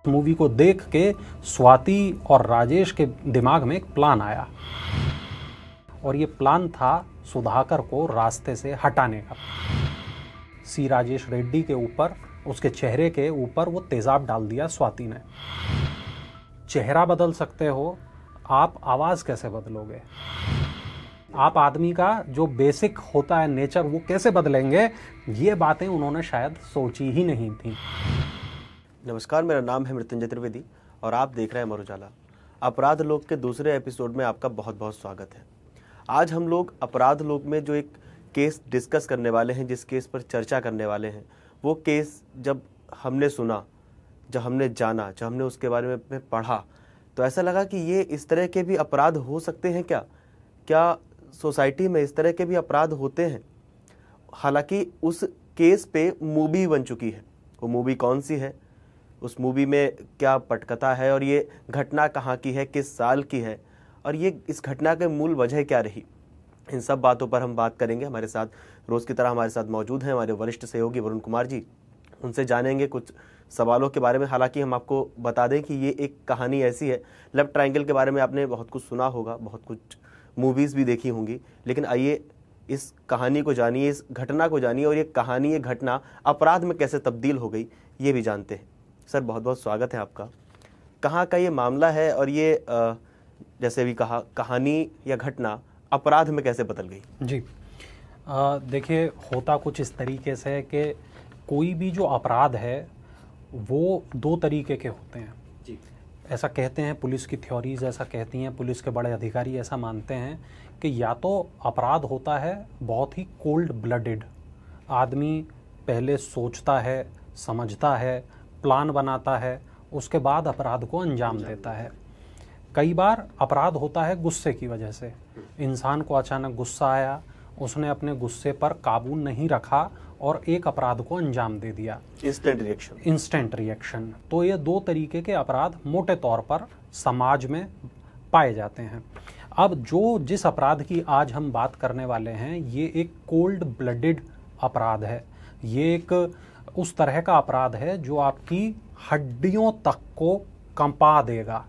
Movie को देख के स्वाति और राजेश के दिमाग में एक प्लान आया और ये प्लान था सुधाकर को रास्ते से हटाने का। सी राजेश रेड्डी के ऊपर, उसके चेहरे के ऊपर वो तेजाब डाल दिया स्वाति ने। चेहरा बदल सकते हो, आप आवाज़ कैसे बदलोगे? आप आदमी का जो बेसिक होता है नेचर वो कैसे बदलेंगे? ये बातें उन्होंने शायद सोची ही नहीं थी। नमस्कार, मेरा नाम है मृत्युंजय त्रिवेदी और आप देख रहे हैं अमर उजाला। अपराध लोक के दूसरे एपिसोड में आपका बहुत बहुत स्वागत है। आज हम लोग अपराध लोक में जो एक केस डिस्कस करने वाले हैं, जिस केस पर चर्चा करने वाले हैं, वो केस जब हमने सुना, जब हमने जाना, जब हमने उसके बारे में पढ़ा, तो ऐसा लगा कि ये इस तरह के भी अपराध हो सकते हैं क्या सोसाइटी में इस तरह के भी अपराध होते हैं। हालांकि उस केस पे मूवी बन चुकी है। वो मूवी कौन सी है, उस मूवी में क्या पटकथा है और ये घटना कहाँ की है, किस साल की है और ये इस घटना के मूल वजह क्या रही, इन सब बातों पर हम बात करेंगे। हमारे साथ रोज़ की तरह हमारे साथ मौजूद हैं हमारे वरिष्ठ सहयोगी वरुण कुमार जी। उनसे जानेंगे कुछ सवालों के बारे में। हालांकि हम आपको बता दें कि ये एक कहानी ऐसी है, लव ट्रायंगल के बारे में आपने बहुत कुछ सुना होगा, बहुत कुछ मूवीज़ भी देखी होंगी, लेकिन आइए इस कहानी को जानिए, इस घटना को जानिए और ये कहानी, ये घटना अपराध में कैसे तब्दील हो गई, ये भी जानते हैं। सर, बहुत बहुत स्वागत है आपका। कहाँ का ये मामला है और ये जैसे भी कहा, कहानी या घटना अपराध में कैसे बदल गई? जी, देखिए, होता कुछ इस तरीके से कि कोई भी जो अपराध है वो दो तरीके के होते हैं जी। ऐसा कहते हैं, पुलिस की थ्योरीज ऐसा कहती हैं, पुलिस के बड़े अधिकारी ऐसा मानते हैं कि या तो अपराध होता है बहुत ही कोल्ड ब्लडेड, आदमी पहले सोचता है, समझता है, प्लान बनाता है, उसके बाद अपराध को अंजाम देता है। कई बार अपराध होता है गुस्से की वजह से, इंसान को अचानक गुस्सा आया, उसने अपने गुस्से पर काबू नहीं रखा और एक अपराध को अंजाम दे दिया। Instant reaction. तो ये दो तरीके के अपराध मोटे तौर पर समाज में पाए जाते हैं। अब जिस अपराध की आज हम बात करने वाले हैं, ये एक कोल्ड ब्लडेड अपराध है। ये एक उस तरह का अपराध है जो आपकी हड्डियों तक को कंपा देगा।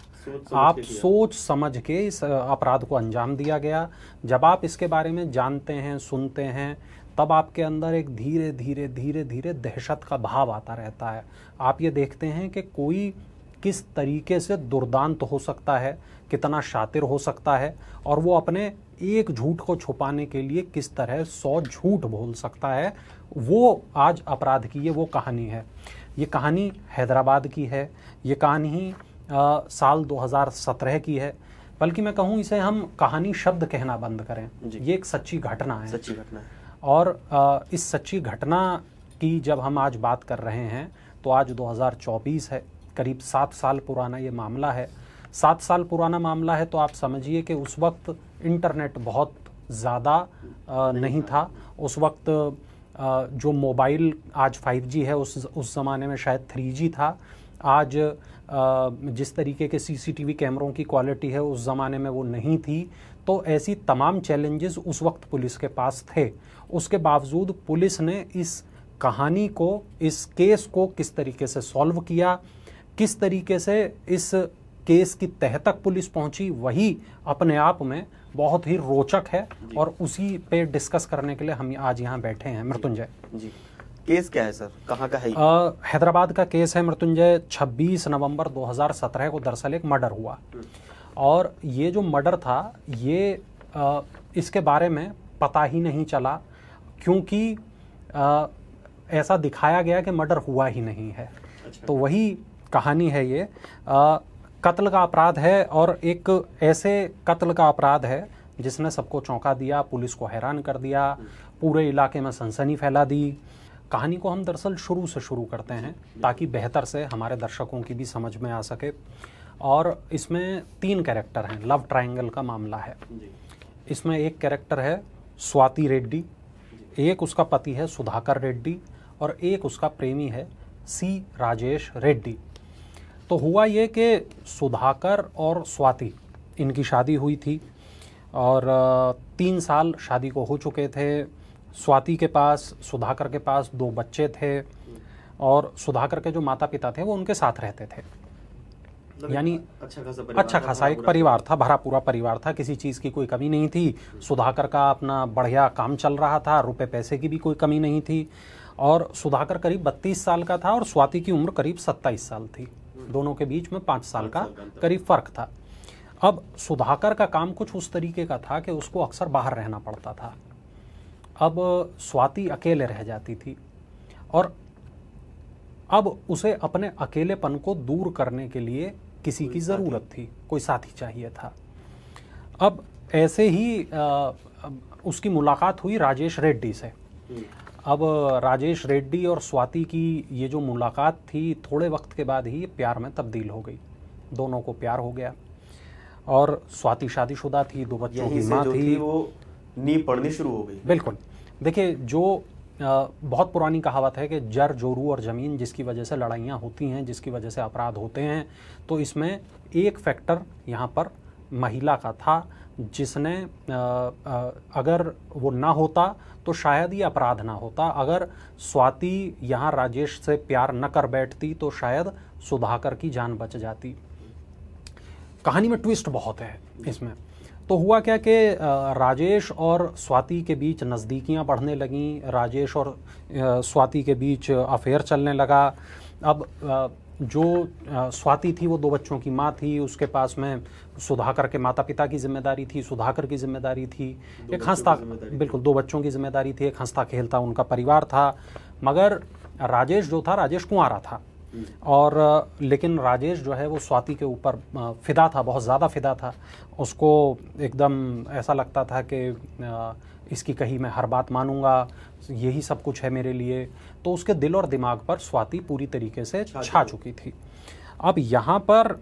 आप सोच समझ के इस अपराध को अंजाम दिया गया। जब आप इसके बारे में जानते हैं, सुनते हैं, तब आपके अंदर एक धीरे धीरे धीरे धीरे दहशत का भाव आता रहता है। आप ये देखते हैं कि कोई किस तरीके से दुर्दांत हो सकता है, कितना शातिर हो सकता है, और वो अपने एक झूठ को छुपाने के लिए किस तरह 100 झूठ बोल सकता है। वो आज अपराध की ये वो कहानी है। ये कहानी हैदराबाद की है। ये कहानी साल 2017 की है। बल्कि मैं कहूँ, इसे हम कहानी शब्द कहना बंद करें। ये एक सच्ची घटना है। सच्ची घटना है। और इस सच्ची घटना की जब हम आज बात कर रहे हैं तो आज 2024 है, करीब 7 साल पुराना ये मामला है। 7 साल पुराना मामला है तो आप समझिए कि उस वक्त इंटरनेट बहुत ज़्यादा नहीं था। उस वक्त जो मोबाइल आज 5G है, उस ज़माने में शायद 3G था। आज जिस तरीके के CCTV कैमरों की क्वालिटी है, उस ज़माने में वो नहीं थी। तो ऐसी तमाम चैलेंजेस उस वक्त पुलिस के पास थे। उसके बावजूद पुलिस ने इस कहानी को, इस केस को किस तरीके से सॉल्व किया, किस तरीके से इस केस की तह तक पुलिस पहुंची, वही अपने आप में बहुत ही रोचक है और उसी पे डिस्कस करने के लिए हम आज यहाँ बैठे हैं। मृत्युंजय जी, केस क्या है सर, कहाँ का है? हैदराबाद का केस है मृत्युंजय। 26 नवंबर 2017 को दरअसल एक मर्डर हुआ और ये जो मर्डर था, ये इसके बारे में पता ही नहीं चला, क्योंकि ऐसा दिखाया गया कि मर्डर हुआ ही नहीं है। अच्छा। तो वही कहानी है। ये कत्ल का अपराध है और एक ऐसे कत्ल का अपराध है जिसने सबको चौंका दिया, पुलिस को हैरान कर दिया, पूरे इलाके में सनसनी फैला दी। कहानी को हम दरअसल शुरू से शुरू करते हैं ताकि बेहतर से हमारे दर्शकों की भी समझ में आ सके। और इसमें 3 कैरेक्टर हैं। लव ट्रायंगल का मामला है। इसमें एक कैरेक्टर है स्वाति रेड्डी, एक उसका पति है सुधाकर रेड्डी और एक उसका प्रेमी है सी राजेश रेड्डी। तो हुआ ये कि सुधाकर और स्वाति, इनकी शादी हुई थी और 3 साल शादी को हो चुके थे। स्वाति के पास, सुधाकर के पास 2 बच्चे थे और सुधाकर के जो माता पिता थे वो उनके साथ रहते थे। यानी अच्छा खासा एक परिवार था, भरा पूरा परिवार था, किसी चीज़ की कोई कमी नहीं थी। सुधाकर का अपना बढ़िया काम चल रहा था, रुपए पैसे की भी कोई कमी नहीं थी। और सुधाकर करीब 32 साल का था और स्वाति की उम्र करीब 27 साल थी। दोनों के बीच में 5 साल का करीब फर्क था। अब सुधाकर का काम कुछ उस तरीके का था कि उसको अक्सर बाहर रहना पड़ता था। अब स्वाति अकेले रह जाती थी और अब उसे अपने अकेलेपन को दूर करने के लिए किसी की ज़रूरत थी, कोई साथी चाहिए था। अब ऐसे ही उसकी मुलाकात हुई राजेश रेड्डी से। अब राजेश रेड्डी और स्वाति की ये जो मुलाकात थी, थोड़े वक्त के बाद ही प्यार में तब्दील हो गई। दोनों को प्यार हो गया और स्वाति शादीशुदा थी, 2 बच्चों की माँ थी। वो नींव पड़नी शुरू हो गई। बिल्कुल। देखिए, जो बहुत पुरानी कहावत है कि जर, जोरू और ज़मीन जिसकी वजह से लड़ाइयाँ होती हैं, जिसकी वजह से अपराध होते हैं, तो इसमें एक फैक्टर यहाँ पर महिला का था, जिसने अगर वो ना होता तो शायद ये अपराध ना होता। अगर स्वाति यहाँ राजेश से प्यार न कर बैठती तो शायद सुधाकर की जान बच जाती। कहानी में ट्विस्ट बहुत है इसमें। तो हुआ क्या कि राजेश और स्वाति के बीच नज़दीकियाँ बढ़ने लगीं, राजेश और स्वाति के बीच अफेयर चलने लगा। अब जो स्वाति थी वो 2 बच्चों की माँ थी, उसके पास में सुधाकर के माता पिता की जिम्मेदारी थी, सुधाकर की जिम्मेदारी थी, एक हंसता, बिल्कुल 2 बच्चों की जिम्मेदारी थी, एक हंसता खेलता उनका परिवार था। मगर राजेश जो था, राजेश कुंवारा था और लेकिन राजेश जो है वो स्वाति के ऊपर फिदा था, बहुत ज़्यादा फिदा था। उसको एकदम ऐसा लगता था कि इसकी कही मैं हर बात मानूंगा, यही सब कुछ है मेरे लिए। तो उसके दिल और दिमाग पर स्वाति पूरी तरीके से छा चुकी थी। अब यहाँ पर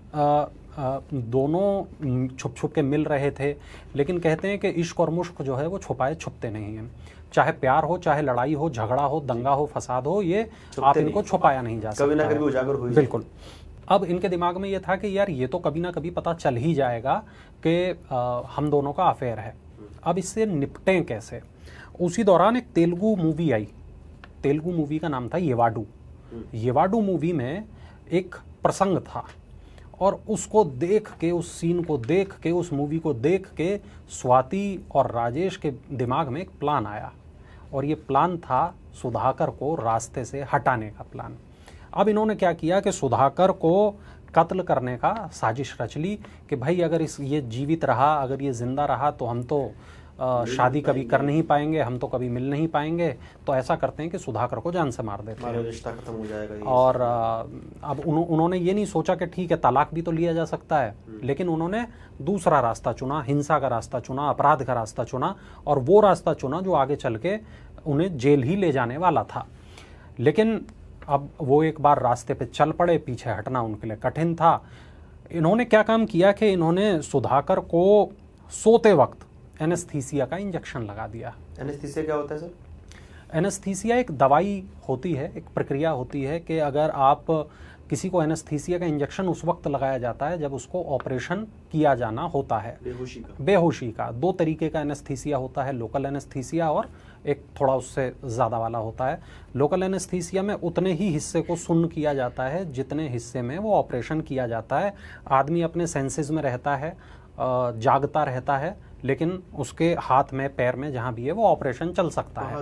दोनों छुप छुप के मिल रहे थे, लेकिन कहते हैं कि इश्क और मुश्क जो है वो छुपाए छुपते नहीं हैं। चाहे प्यार हो, चाहे लड़ाई हो, झगड़ा हो, दंगा हो, फसाद हो, ये आप इनको छुपाया नहीं जा सकता, कभी ना कभी उजागर हो। बिल्कुल। अब इनके दिमाग में ये था कि यार ये तो कभी ना कभी पता चल ही जाएगा कि हम दोनों का अफेयर है। अब इससे निपटें कैसे। उसी दौरान एक तेलुगु मूवी आई, तेलुगु मूवी का नाम था येवाडू। येवाडू मूवी में एक प्रसंग था और उसको देख के, उस सीन को देख के, उस मूवी को देख के स्वाति और राजेश के दिमाग में एक प्लान आया और ये प्लान था सुधाकर को रास्ते से हटाने का प्लान। अब इन्होंने क्या किया कि सुधाकर को कत्ल करने का साजिश रच ली कि भाई अगर ये जीवित रहा, अगर ये जिंदा रहा तो हम तो शादी कभी कर नहीं पाएंगे, हम तो कभी मिल नहीं पाएंगे। तो ऐसा करते हैं कि सुधाकर को जान से मार देते हैं, रिश्ता खत्म हो जाएगा। और अब उन्होंने ये नहीं सोचा कि ठीक है तलाक भी तो लिया जा सकता है, लेकिन उन्होंने दूसरा रास्ता चुना, हिंसा का रास्ता चुना, अपराध का रास्ता चुना, और वो रास्ता चुना जो आगे चल के उन्हें जेल ही ले जाने वाला था। लेकिन अब वो एक बार रास्ते पे चल पड़े, पीछे हटना उनके लिए कठिन था। इन्होंने क्या काम किया कि इन्होंने सुधाकर को सोते वक्त एनेस्थीसिया का इंजेक्शन लगा दिया। एनेस्थीसिया क्या होता है सर? एनेस्थीसिया एक दवाई होती है, एक प्रक्रिया होती है कि अगर आप किसी को एनेस्थीसिया का इंजेक्शन उस वक्त लगाया जाता है जब उसको ऑपरेशन किया जाना होता है, बेहोशी का। 2 तरीके का एनेस्थीसिया होता है, लोकल एनेस्थीसिया और एक थोड़ा उससे ज़्यादा वाला होता है। लोकल एनेस्थीसिया में उतने ही हिस्से को सुन्न किया जाता है जितने हिस्से में वो ऑपरेशन किया जाता है। आदमी अपने सेंसेस में रहता है, जागता रहता है, लेकिन उसके हाथ में, पैर में, जहाँ भी है वो ऑपरेशन चल सकता है,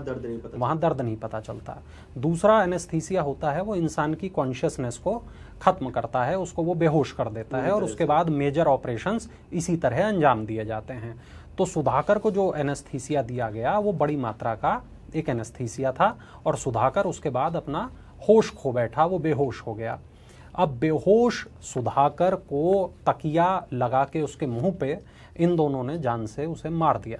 वहाँ दर्द नहीं पता चलता। दूसरा एनेस्थीसिया होता है वो इंसान की कॉन्शियसनेस को ख़त्म करता है, उसको वो बेहोश कर देता है, और उसके बाद मेजर ऑपरेशंस इसी तरह अंजाम दिए जाते हैं। तो सुधाकर को जो एनेस्थीसिया दिया गया वो बड़ी मात्रा का एक एनेस्थीसिया था, और सुधाकर उसके बाद अपना होश खो बैठा, वो बेहोश हो गया। अब बेहोश सुधाकर को तकिया लगा के उसके मुंह पे इन दोनों ने जान से उसे मार दिया,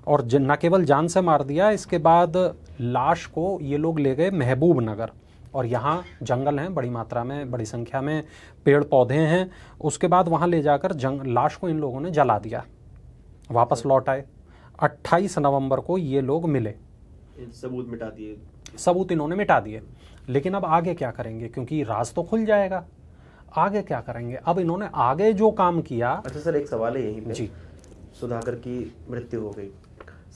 और न केवल जान से मार दिया, इसके बाद लाश को ये लोग ले गए महबूब नगर, और यहाँ जंगल हैं बड़ी मात्रा में, बड़ी संख्या में पेड़ पौधे हैं। उसके बाद वहाँ ले जाकर लाश को इन लोगों ने जला दिया, वापस लौट आए। 28 नवंबर को ये लोग मिले, सबूत मिटा दिए, सबूत इन्होंने मिटा दिए। लेकिन अब आगे क्या करेंगे, क्योंकि राज तो खुल जाएगा, आगे क्या करेंगे। अब इन्होंने आगे जो काम किया। अच्छा सर, एक सवाल है यहीं पे। जी, सुधाकर की मृत्यु हो गई,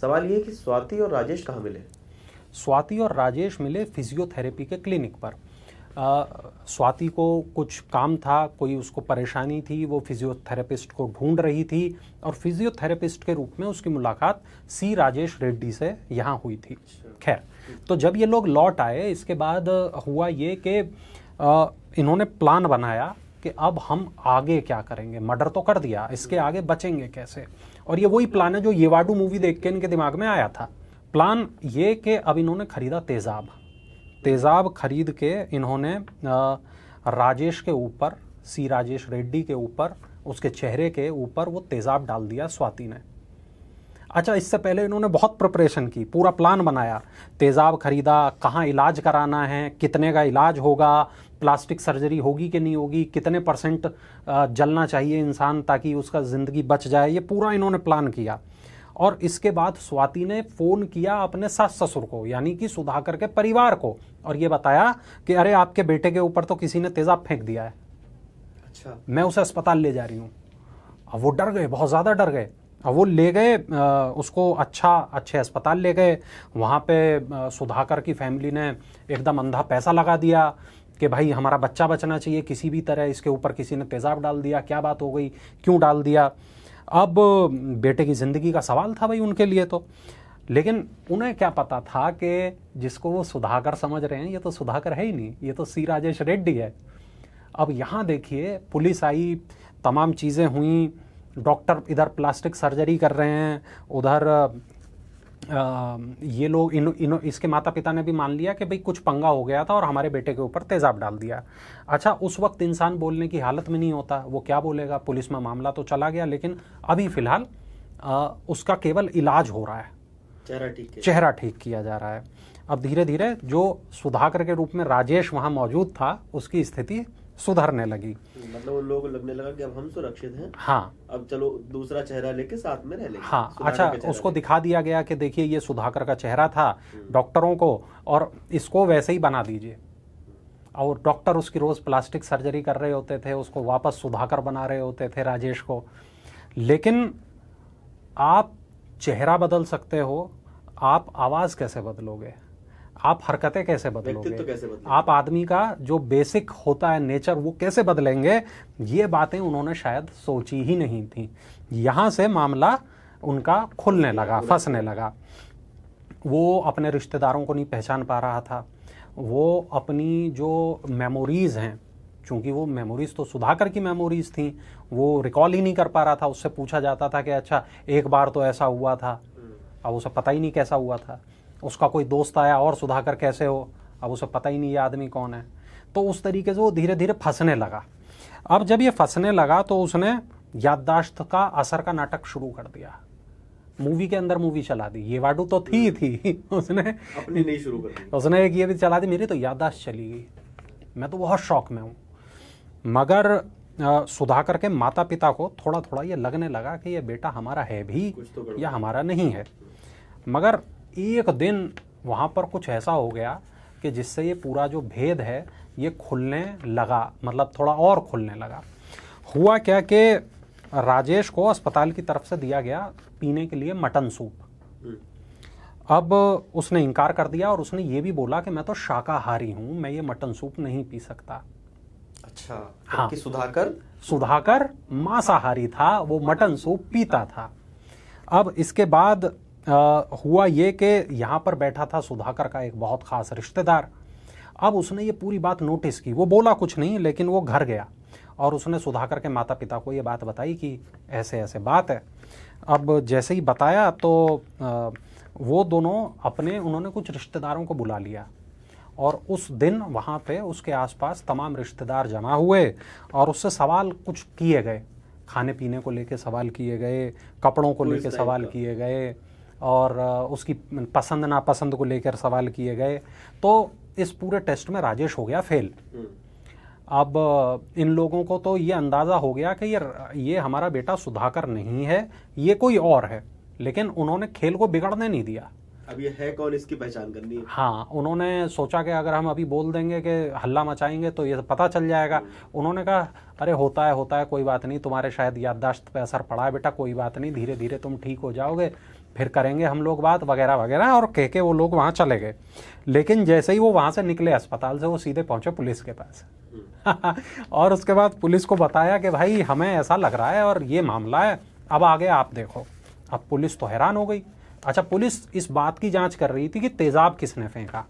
सवाल ये कि स्वाति और राजेश कहाँ मिले? स्वाति और राजेश मिले फिजियोथेरेपी के क्लिनिक पर। स्वाति को कुछ काम था, कोई उसको परेशानी थी, वो फिजियोथेरेपिस्ट को ढूंढ रही थी और फिजियोथेरेपिस्ट के रूप में उसकी मुलाकात सी राजेश रेड्डी से यहाँ हुई थी। खैर, तो जब ये लोग लौट आए, इसके बाद हुआ ये कि इन्होंने प्लान बनाया कि अब हम आगे क्या करेंगे, मर्डर तो कर दिया, इसके आगे बचेंगे कैसे। और ये वही प्लान है जो येवाडू मूवी देख के इनके दिमाग में आया था। प्लान ये कि अब इन्होंने खरीदा तेज़ाब खरीद के इन्होंने राजेश के ऊपर, सी राजेश रेड्डी के ऊपर, उसके चेहरे के ऊपर वो तेज़ाब डाल दिया स्वाति ने। अच्छा, इससे पहले इन्होंने बहुत प्रिपरेशन की, पूरा प्लान बनाया, तेज़ाब खरीदा, कहाँ इलाज कराना है, कितने का इलाज होगा, प्लास्टिक सर्जरी होगी कि नहीं होगी, कितने % जलना चाहिए इंसान ताकि उसका ज़िंदगी बच जाए, ये पूरा इन्होंने प्लान किया। और इसके बाद स्वाति ने फ़ोन किया अपने सास ससुर को, यानी कि सुधाकर के परिवार को, और ये बताया कि अरे आपके बेटे के ऊपर तो किसी ने तेज़ाब फेंक दिया है। अच्छा। मैं उसे अस्पताल ले जा रही हूँ। अब वो डर गए, बहुत ज़्यादा डर गए। अब वो ले गए उसको अच्छे अस्पताल ले गए। वहाँ पे सुधाकर की फैमिली ने एकदम अंधा पैसा लगा दिया कि भाई हमारा बच्चा बचना चाहिए किसी भी तरह, इसके ऊपर किसी ने तेज़ाब डाल दिया, क्या बात हो गई, क्यों डाल दिया। अब बेटे की ज़िंदगी का सवाल था भाई उनके लिए तो। लेकिन उन्हें क्या पता था कि जिसको वो सुधाकर समझ रहे हैं ये तो सुधाकर है ही नहीं, ये तो सी राजेश रेड्डी है। अब यहाँ देखिए, पुलिस आई, तमाम चीज़ें हुई, डॉक्टर इधर प्लास्टिक सर्जरी कर रहे हैं, उधर ये लोग इसके माता पिता ने भी मान लिया कि भाई कुछ पंगा हो गया था और हमारे बेटे के ऊपर तेज़ाब डाल दिया। अच्छा, उस वक्त इंसान बोलने की हालत में नहीं होता, वो क्या बोलेगा, पुलिस में मामला तो चला गया, लेकिन अभी फ़िलहाल उसका केवल इलाज हो रहा है, चेहरा ठीक किया जा रहा है। अब धीरे धीरे जो सुधाकर के रूप में राजेश वहाँ मौजूद था, उसकी स्थिति सुधरने लगी। मतलब उन लोगों को लगने लगा कि अब हम सुरक्षित हैं। हाँ, अब चलो दूसरा चेहरा लेके साथ में रह लेंगे। हाँ, अच्छा, उसको दिखा दिया गया कि देखिए ये सुधाकर का चेहरा था डॉक्टरों को, और इसको वैसे ही बना दीजिए। और डॉक्टर उसकी रोज़ प्लास्टिक सर्जरी कर रहे होते थे, उसको वापस सुधाकर बना रहे होते थे राजेश को। लेकिन आप चेहरा बदल सकते हो, आप आवाज़ कैसे बदलोगे, आप हरकतें कैसे बदलोगे, आप आदमी का जो बेसिक होता है नेचर वो कैसे बदलेंगे, ये बातें उन्होंने शायद सोची ही नहीं थी। यहाँ से मामला उनका खुलने लगा, फंसने लगा। वो अपने रिश्तेदारों को नहीं पहचान पा रहा था, वो अपनी जो मेमोरीज़ हैं, चूँकि वो मेमोरीज़ तो सुधाकर की मेमोरीज़ थी, वो रिकॉल ही नहीं कर पा रहा था। उससे पूछा जाता था कि अच्छा एक बार तो ऐसा हुआ था, अब उसे पता ही नहीं कैसा हुआ था। उसका कोई दोस्त आया और सुधाकर कैसे हो, अब उसे पता ही नहीं ये आदमी कौन है। तो उस तरीके से वो धीरे धीरे फंसने लगा। अब जब ये फंसने लगा तो उसने याददाश्त का असर का नाटक शुरू कर दिया, मूवी के अंदर मूवी चला दी। ये वाडू तो थी उसने अपनी नहीं शुरू कर दी, उसने एक ये भी चला दी, मेरी तो याददाश्त चली गई, मैं तो बहुत शौक में हूँ। मगर सुधाकर के माता पिता को थोड़ा थोड़ा ये लगने लगा कि ये बेटा हमारा है भी या हमारा नहीं है। मगर एक दिन वहाँ पर कुछ ऐसा हो गया कि जिससे ये पूरा जो भेद है ये खुलने लगा, मतलब थोड़ा और खुलने लगा। हुआ क्या कि राजेश को अस्पताल की तरफ से दिया गया पीने के लिए मटन सूप। अब उसने इनकार कर दिया और उसने ये भी बोला कि मैं तो शाकाहारी हूँ, मैं ये मटन सूप नहीं पी सकता। अच्छा, हाँ, कि सुधाकर मांसाहारी था, वो मटन सूप पीता था। अब इसके बाद हुआ ये कि यहाँ पर बैठा था सुधाकर का एक बहुत ख़ास रिश्तेदार। अब उसने ये पूरी बात नोटिस की, वो बोला कुछ नहीं, लेकिन वो घर गया और उसने सुधाकर के माता पिता को ये बात बताई कि ऐसे ऐसे बात है। अब जैसे ही बताया तो वो दोनों उन्होंने कुछ रिश्तेदारों को बुला लिया और उस दिन वहाँ पे उसके आसपास तमाम रिश्तेदार जमा हुए और उससे सवाल कुछ किए गए, खाने पीने को लेके सवाल किए गए, कपड़ों को लेके सवाल किए गए और उसकी पसंद नापसंद को लेकर सवाल किए गए। तो इस पूरे टेस्ट में राजेश हो गया फेल। अब इन लोगों को तो ये अंदाज़ा हो गया कि ये हमारा बेटा सुधाकर नहीं है, ये कोई और है, लेकिन उन्होंने खेल को बिगड़ने नहीं दिया। अब ये है कौन, इसकी पहचान करनी है। हाँ, उन्होंने सोचा कि अगर हम अभी बोल देंगे कि हल्ला मचाएंगे तो ये पता चल जाएगा। उन्होंने कहा अरे होता है कोई बात नहीं, तुम्हारे शायद याददाश्त पे असर पड़ा है बेटा, कोई बात नहीं, धीरे धीरे तुम ठीक हो जाओगे, फिर करेंगे हम लोग बात वगैरह वगैरह, और कह के वो लोग वहाँ चले गए। लेकिन जैसे ही वो वहाँ से निकले अस्पताल से, वो सीधे पहुँचे पुलिस के पास और उसके बाद पुलिस को बताया कि भाई हमें ऐसा लग रहा है और ये मामला है, अब आगे आप देखो। अब पुलिस तो हैरान हो गई। अच्छा, पुलिस इस बात की जांच कर रही थी कि तेजाब किसने फेंका।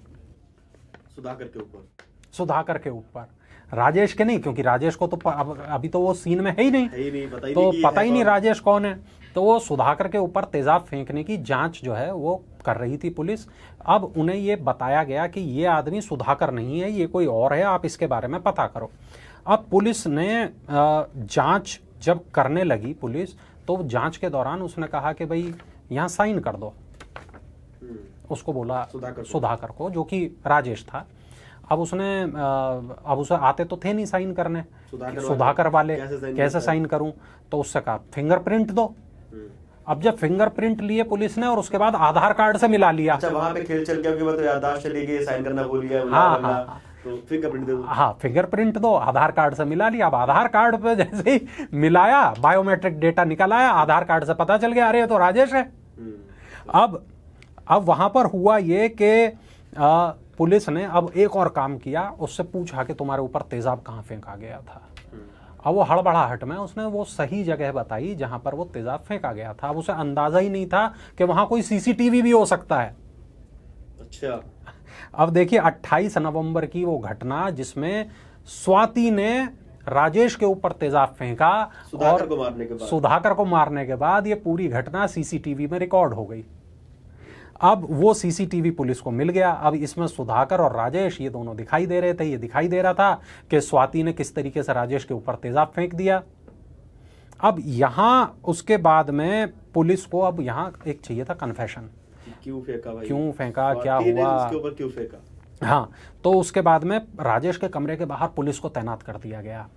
सुधाकर के ऊपर, राजेश के नहीं, क्योंकि राजेश को तो अभी तो वो सीन में है ही नहीं, तो पता ही नहीं राजेश कौन है। तो वो सुधाकर के ऊपर तेजाब फेंकने की जांच जो है वो कर रही थी पुलिस। अब उन्हें ये बताया गया कि ये आदमी सुधाकर नहीं है, ये कोई और है, आप इसके बारे में पता करो। अब पुलिस ने जांच जब करने लगी पुलिस, तो जांच के दौरान उसने कहा कि भाई यहाँ साइन कर दो। उसको बोला सुधाकर को, जो कि राजेश था। अब उसे आते तो थे नहीं साइन करने, सुधाकर वाले कैसे साइन करूं, तो उससे कहा फिंगरप्रिंट दो। अब जब फिंगरप्रिंट लिए पुलिस ने और उसके बाद आधार कार्ड से मिला लिया। अच्छा, वहां पे खेल चल गया कि मैं तो याददाश्त चली गई, साइन करना भूल गया। हाँ, तो फिंगरप्रिंट दो। हाँ, फिंगरप्रिंट दो, आधार कार्ड से मिला लिया। अब आधार कार्ड पे जैसे ही मिलाया, बायोमेट्रिक डेटा निकल आया, आधार कार्ड से पता चल गया अरे ये तो राजेश है। अब वहां पर हुआ ये कि पुलिस ने अब एक और काम किया, उससे पूछा कि तुम्हारे ऊपर तेजाब कहाँ फेंका गया था। अब वो हड़बड़ाहट में उसने वो सही जगह बताई जहां पर वो तेजाब फेंका गया था। अब उसे अंदाजा ही नहीं था कि वहां कोई सीसीटीवी भी हो सकता है। अच्छा, अब देखिए 28 नवंबर की वो घटना जिसमें स्वाति ने राजेश के ऊपर तेजाब फेंका और सुधाकर को मारने के बाद ये पूरी घटना सीसीटीवी में रिकॉर्ड हो गई। अब वो सीसीटीवी पुलिस को मिल गया। अब इसमें सुधाकर और राजेश ये दोनों दिखाई दे रहे थे। ये दिखाई दे रहा था कि स्वाति ने किस तरीके से राजेश के ऊपर तेजाब फेंक दिया। अब यहां उसके बाद में पुलिस को अब यहां एक चाहिए था कन्फेशन, क्यों फेंका भाई, क्यों फेंका, क्या हुआ, उसके ऊपर क्यों फेंका। हाँ, तो उसके बाद में राजेश के कमरे के बाहर पुलिस को तैनात कर दिया गया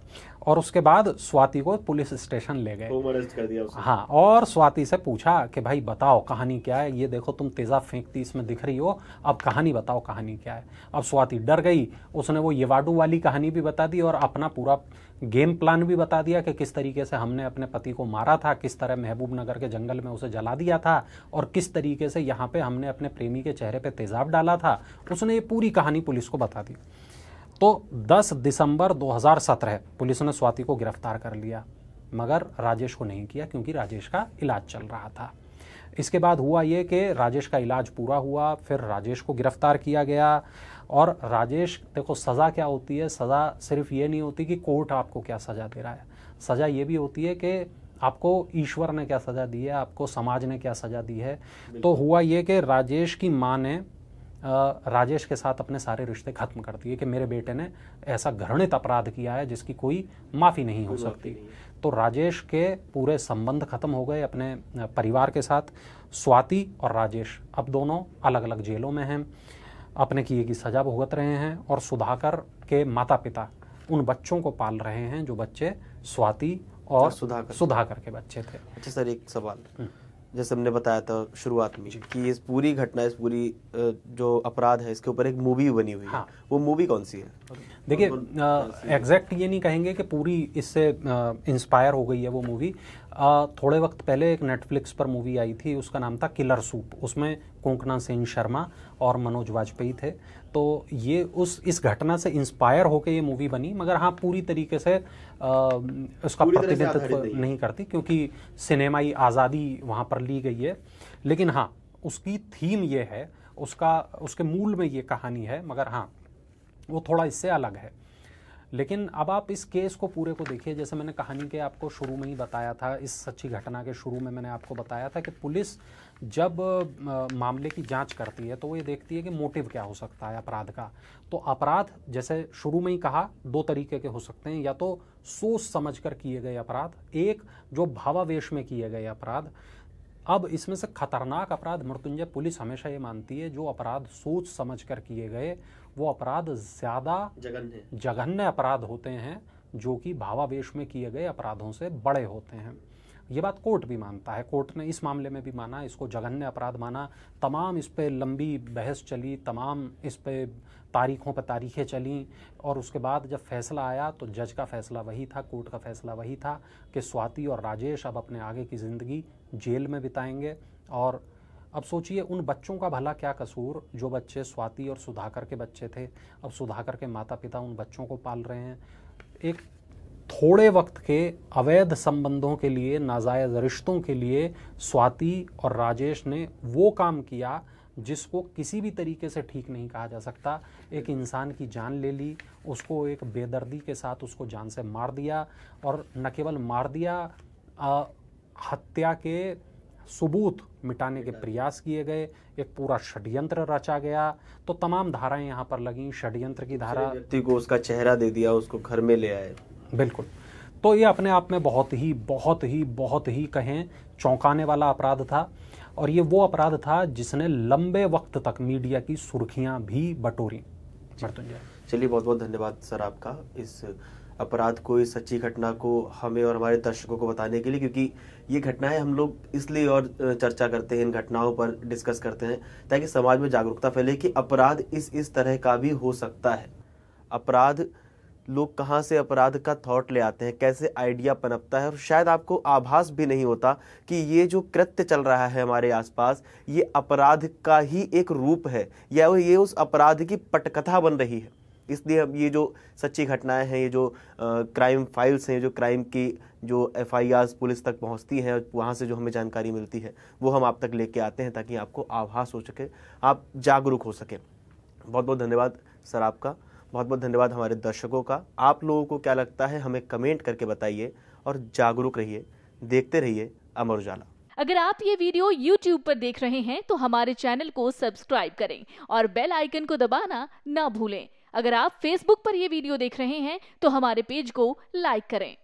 और उसके बाद स्वाति को पुलिस स्टेशन ले गए। होम अरेस्ट कर दिया उसे। हाँ, और स्वाति से पूछा कि भाई बताओ कहानी क्या है, ये देखो तुम तेजाब फेंकती इसमें दिख रही हो, अब कहानी बताओ कहानी क्या है। अब स्वाति डर गई, उसने वो येवाडू वाली कहानी भी बता दी और अपना पूरा गेम प्लान भी बता दिया कि किस तरीके से हमने अपने पति को मारा था, किस तरह महबूब नगर के जंगल में उसे जला दिया था और किस तरीके से यहाँ पे हमने अपने प्रेमी के चेहरे पे तेजाब डाला था। उसने ये पूरी कहानी पुलिस को बता दी। तो 10 दिसंबर 2017 पुलिस ने स्वाति को गिरफ्तार कर लिया, मगर राजेश को नहीं किया क्योंकि राजेश का इलाज चल रहा था। इसके बाद हुआ ये कि राजेश का इलाज पूरा हुआ, फिर राजेश को गिरफ्तार किया गया। और राजेश, देखो सज़ा क्या होती है, सज़ा सिर्फ ये नहीं होती कि कोर्ट आपको क्या सज़ा दे रहा है, सज़ा ये भी होती है कि आपको ईश्वर ने क्या सज़ा दी है, आपको समाज ने क्या सज़ा दी है। तो हुआ ये कि राजेश की माँ ने राजेश के साथ अपने सारे रिश्ते खत्म कर दिए कि मेरे बेटे ने ऐसा घृणित अपराध किया है जिसकी कोई माफ़ी नहीं हो सकती। तो राजेश के पूरे संबंध खत्म हो गए अपने परिवार के साथ। स्वाति और राजेश अब दोनों अलग अलग जेलों में हैं, अपने किए की सज़ा भुगत रहे हैं और सुधाकर के माता पिता उन बच्चों को पाल रहे हैं जो बच्चे स्वाति और सुधाकर के बच्चे थे। अच्छा सर, एक सवाल, जैसे हमने बताया था शुरुआत में कि इस पूरी घटना, इस पूरी जो अपराध है, इसके ऊपर एक मूवी बनी हुई है। हाँ। वो मूवी कौन सी है? देखिए एग्जैक्ट ये नहीं कहेंगे कि पूरी इससे इंस्पायर हो गई है वो मूवी। थोड़े वक्त पहले एक नेटफ्लिक्स पर मूवी आई थी, उसका नाम था किलर सूप। उसमें कोंकणा सेन शर्मा और मनोज वाजपेयी थे। तो ये इस घटना से इंस्पायर होकर ये मूवी बनी, मगर हाँ पूरी तरीके से उसका प्रतिनिधित्व नहीं करती क्योंकि सिनेमाई आज़ादी वहाँ पर ली गई है। लेकिन हाँ उसकी थीम ये है, उसके मूल में ये कहानी है, मगर हाँ वो थोड़ा इससे अलग है। लेकिन अब आप इस केस को पूरे को देखिए, जैसे मैंने कहानी के आपको शुरू में ही बताया था, इस सच्ची घटना के शुरू में मैंने आपको बताया था कि पुलिस जब मामले की जांच करती है तो वो ये देखती है कि मोटिव क्या हो सकता है अपराध का। तो अपराध, जैसे शुरू में ही कहा, दो तरीके के हो सकते हैं, या तो सोच समझकर किए गए अपराध, एक जो भावावेश में किए गए अपराध। अब इसमें से खतरनाक अपराध, मृत्युंजय, पुलिस हमेशा ये मानती है जो अपराध सोच समझकर किए गए वो अपराध ज़्यादा जघन्य अपराध होते हैं जो कि भावावेश में किए गए अपराधों से बड़े होते हैं। ये बात कोर्ट भी मानता है, कोर्ट ने इस मामले में भी माना, इसको जघन्य अपराध माना। तमाम इस पे लंबी बहस चली, तमाम इस पे तारीखों पर तारीखें चलीं और उसके बाद जब फैसला आया तो जज का फैसला वही था, कोर्ट का फैसला वही था कि स्वाति और राजेश अब अपने आगे की ज़िंदगी जेल में बिताएंगे और अब सोचिए उन बच्चों का भला क्या कसूर जो बच्चे स्वाति और सुधाकर के बच्चे थे। अब सुधाकर के माता पिता उन बच्चों को पाल रहे हैं। एक थोड़े वक्त के अवैध संबंधों के लिए, नाजायज रिश्तों के लिए स्वाति और राजेश ने वो काम किया जिसको किसी भी तरीके से ठीक नहीं कहा जा सकता। एक इंसान की जान ले ली, उसको एक बेदर्दी के साथ उसको जान से मार दिया, और न केवल मार दिया, हत्या के सबूत मिटाने के प्रयास किए गए, एक पूरा षड्यंत्र रचा गया। तो तमाम धाराएं यहाँ पर लगी। षड्यंत्र की धारा, व्यक्ति को उसका चेहरा दे दिया, उसको घर में ले आए। बिल्कुल। तो ये अपने आप में बहुत ही कहें चौंकाने वाला अपराध था, और ये वो अपराध था जिसने लंबे वक्त तक मीडिया की सुर्खियां भी बटोरी। मृत्युंजय, चलिए बहुत बहुत धन्यवाद सर आपका इस अपराध को, इस सच्ची घटना को हमें और हमारे दर्शकों को बताने के लिए, क्योंकि ये घटनाएं हम लोग इसलिए और चर्चा करते हैं, इन घटनाओं पर डिस्कस करते हैं ताकि समाज में जागरूकता फैले कि अपराध इस तरह का भी हो सकता है। अपराध, लोग कहाँ से अपराध का थॉट ले आते हैं, कैसे आइडिया पनपता है, और शायद आपको आभास भी नहीं होता कि ये जो कृत्य चल रहा है हमारे आसपास, ये अपराध का ही एक रूप है, या ये उस अपराध की पटकथा बन रही है। इसलिए अब ये जो सच्ची घटनाएं हैं, ये जो क्राइम फाइल्स हैं, जो क्राइम की जो FIRs पुलिस तक पहुंचती हैं, वहाँ से जो हमें जानकारी मिलती है वो हम आप तक लेके आते हैं ताकि आपको आभास हो सके, आप जागरूक हो सके। बहुत बहुत धन्यवाद सर आपका, बहुत बहुत धन्यवाद हमारे दर्शकों का। आप लोगों को क्या लगता है हमें कमेंट करके बताइए, और जागरूक रहिए, देखते रहिए अमर उजाला। अगर आप ये वीडियो YouTube पर देख रहे हैं तो हमारे चैनल को सब्सक्राइब करें और बेल आइकन को दबाना ना भूलें। अगर आप Facebook पर ये वीडियो देख रहे हैं तो हमारे पेज को लाइक करें।